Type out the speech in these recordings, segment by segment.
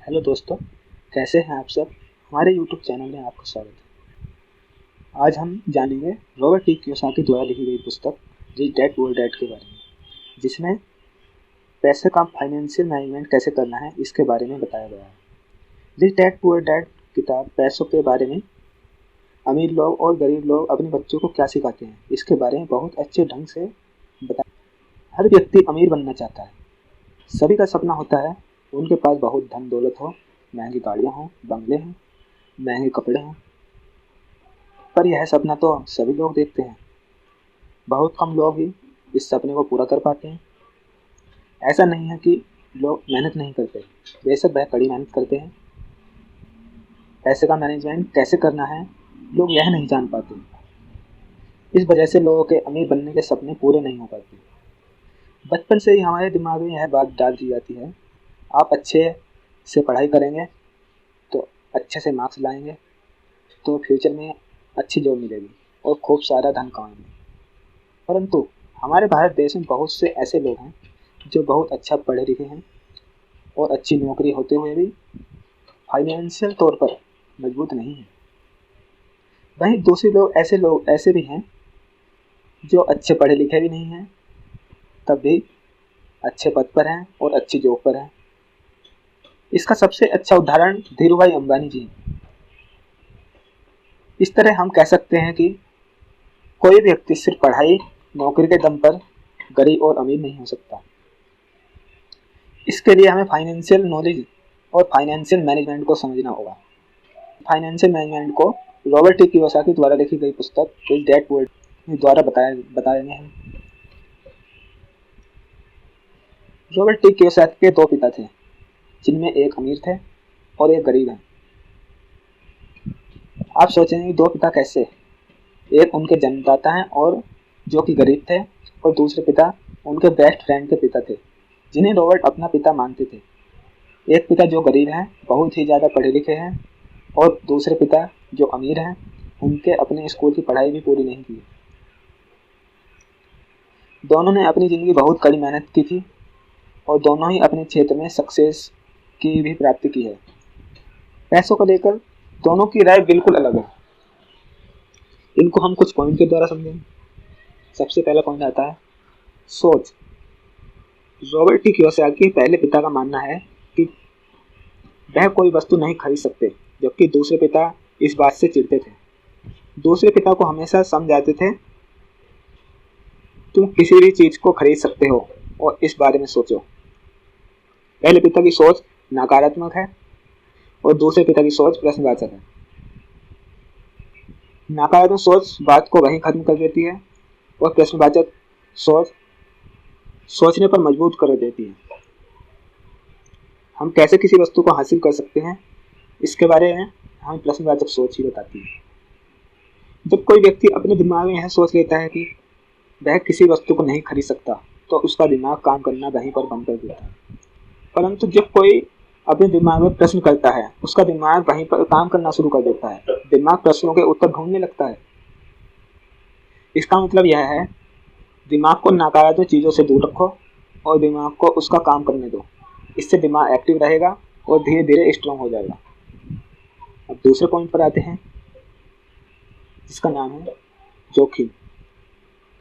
Hello दोस्तों, कैसे हैं आप सब। हमारे यूट्यूब चैनल में आपका स्वागत है। आज हम जानेंगे रॉबर्ट टी कियोसाकी द्वारा लिखी गई पुस्तक रिच डैड पुअर डैड के बारे में, जिसमें पैसे का फाइनेंशियल मैनेजमेंट कैसे करना है इसके बारे में बताया गया है। रिच डैड पुअर डैड किताब पैसों के बारे में, अमीर लोग और गरीब लोग अपने बच्चों को क्या सिखाते हैं इसके बारे में बहुत अच्छे ढंग से बताया। हर व्यक्ति अमीर बनना चाहता है। सभी का सपना होता है उनके पास बहुत धन दौलत हो, महंगी गाड़ियाँ हों, बंगले हों, महंगे कपड़े हों। पर यह सपना तो सभी लोग देखते हैं, बहुत कम लोग ही इस सपने को पूरा कर पाते हैं। ऐसा नहीं है कि लोग मेहनत नहीं करते, बेशक वह कड़ी मेहनत करते हैं। पैसे का मैनेजमेंट कैसे करना है लोग यह नहीं जान पाते। इस वजह से लोगों के अमीर बनने के सपने पूरे नहीं हो पाते। बचपन से ही हमारे दिमाग में यह बात डाल दी जाती है, आप अच्छे से पढ़ाई करेंगे तो अच्छे से मार्क्स लाएंगे तो फ्यूचर में अच्छी जॉब मिलेगी और खूब सारा धन कमाएंगे। परंतु हमारे भारत देश में बहुत से ऐसे लोग हैं जो बहुत अच्छा पढ़े लिखे हैं और अच्छी नौकरी होते हुए भी फाइनेंशियल तौर पर मजबूत नहीं हैं। वहीं दूसरे लोग ऐसे भी हैं जो अच्छे पढ़े लिखे भी नहीं हैं, तब भी अच्छे पद पर हैं और अच्छी जॉब पर हैं। इसका सबसे अच्छा उदाहरण धीरूभाई अंबानी जी हैं। इस तरह हम कह सकते हैं कि कोई व्यक्ति सिर्फ पढ़ाई नौकरी के दम पर गरीब और अमीर नहीं हो सकता। इसके लिए हमें फाइनेंशियल नॉलेज और फाइनेंशियल मैनेजमेंट को समझना होगा। फाइनेंशियल मैनेजमेंट को रॉबर्ट टी कियोसाकी द्वारा लिखी गई पुस्तक रिच डैड पुअर डैड द्वारा बताए गए हैं। रॉबर्ट टी कियोसाकी के दो पिता थे, जिनमें एक अमीर थे और एक गरीब हैं। आप सोचेंगे दो पिता कैसे। एक उनके जन्मदाता हैं और जो कि गरीब थे, और दूसरे पिता उनके बेस्ट फ्रेंड के पिता थे जिन्हें रॉबर्ट अपना पिता मानते थे। एक पिता जो गरीब हैं, बहुत ही ज़्यादा पढ़े लिखे हैं, और दूसरे पिता जो अमीर हैं, उनके अपने स्कूल की पढ़ाई भी पूरी नहीं की। दोनों ने अपनी ज़िंदगी बहुत कड़ी मेहनत की थी और दोनों ही अपने क्षेत्र में सक्सेस की भी प्राप्ति की है। पैसों को लेकर दोनों की राय बिल्कुल अलग है। इनको हम कुछ पॉइंट के द्वारा समझेंगे। सबसे पहला पॉइंट आता है सोच। रॉबर्ट टी कियोसाकी पहले पिता का मानना है कि वह कोई वस्तु नहीं खरीद सकते, जबकि दूसरे पिता इस बात से चिढ़ते थे। दूसरे पिता को हमेशा समझाते थे, तुम किसी भी चीज को खरीद सकते हो और इस बारे में सोचो। पहले पिता की सोच नकारात्मक है और दूसरे पिता की सोच प्रश्नवाचक है। नकारात्मक सोच बात को वहीं खत्म कर देती है और प्रश्नवाचक सोच सोचने पर मजबूर कर देती है। हम कैसे किसी वस्तु को हासिल कर सकते हैं इसके बारे में हमें प्रश्नवाचक सोच ही बताती है। जब कोई व्यक्ति अपने दिमाग में यह सोच लेता है कि वह किसी वस्तु को नहीं खरीद सकता, तो उसका दिमाग काम करना वहीं पर बंद कर देता है। परंतु जब कोई अपने दिमाग में प्रश्न करता है, उसका दिमाग वहीं पर काम करना शुरू कर देता है। दिमाग प्रश्नों के उत्तर ढूंढने लगता है। इसका मतलब यह है, दिमाग को नकारात्मक चीज़ों से दूर रखो और दिमाग को उसका काम करने दो। इससे दिमाग एक्टिव रहेगा और धीरे धीरे स्ट्रांग हो जाएगा। अब दूसरे पॉइंट पर आते हैं, जिसका नाम है जोखिम।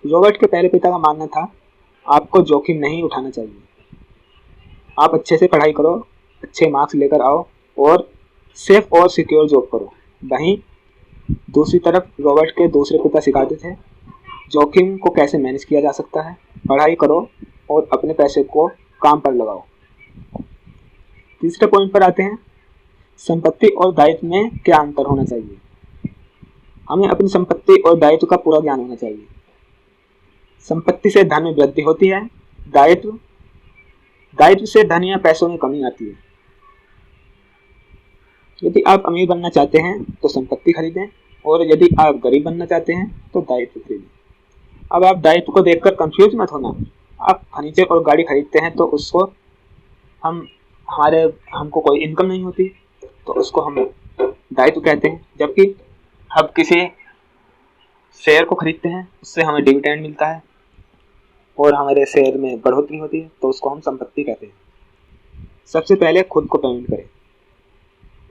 रॉबर्ट के पहले पिता का मानना था, आपको जोखिम नहीं उठाना चाहिए। आप अच्छे से पढ़ाई करो, अच्छे मार्क्स लेकर आओ और सेफ और सिक्योर जॉब करो। वहीं दूसरी तरफ रॉबर्ट के दूसरे पिता सिखाते थे, जोखिम को कैसे मैनेज किया जा सकता है। पढ़ाई करो और अपने पैसे को काम पर लगाओ। तीसरे पॉइंट पर आते हैं, संपत्ति और दायित्व में क्या अंतर होना चाहिए। हमें अपनी संपत्ति और दायित्व का पूरा ज्ञान होना चाहिए। संपत्ति से धन में वृद्धि होती है, दायित्व से धन या पैसों में कमी आती है। यदि आप अमीर बनना चाहते हैं तो संपत्ति खरीदें, और यदि आप गरीब बनना चाहते हैं तो दायित्व खरीदें। अब आप दायित्व को देखकर कंफ्यूज मत होना। आप फर्नीचर और गाड़ी खरीदते हैं तो उसको हमको कोई इनकम नहीं होती, तो उसको हम दायित्व कहते हैं। जबकि हम किसी शेयर को खरीदते हैं, उससे हमें डिविडेंड मिलता है और हमारे शेयर में बढ़ोतरी होती है, तो उसको हम संपत्ति कहते हैं। सबसे पहले खुद को पेमेंट करें।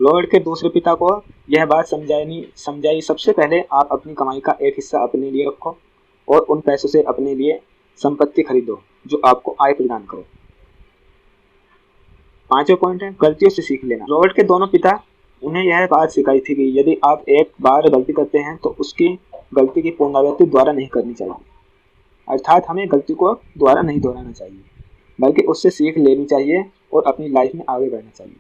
रॉबर्ट के दूसरे पिता को यह बात समझाई, सबसे पहले आप अपनी कमाई का एक हिस्सा अपने लिए रखो और उन पैसों से अपने लिए संपत्ति खरीदो जो आपको आय प्रदान करे। 5वां पॉइंट है गलतियों से सीख लेना। रॉबर्ट के दोनों पिता उन्हें यह बात सिखाई थी कि यदि आप एक बार गलती करते हैं तो उसकी गलती की पुनरावृत्ति दोबारा नहीं करनी चाहिए। अर्थात हमें गलती को दोबारा नहीं दोहराना चाहिए, बल्कि उससे सीख लेनी चाहिए और अपनी लाइफ में आगे बढ़ना चाहिए।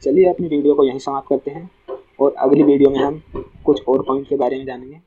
चलिए अपनी वीडियो को यहीं समाप्त करते हैं और अगली वीडियो में हम कुछ और पॉइंट के बारे में जानेंगे।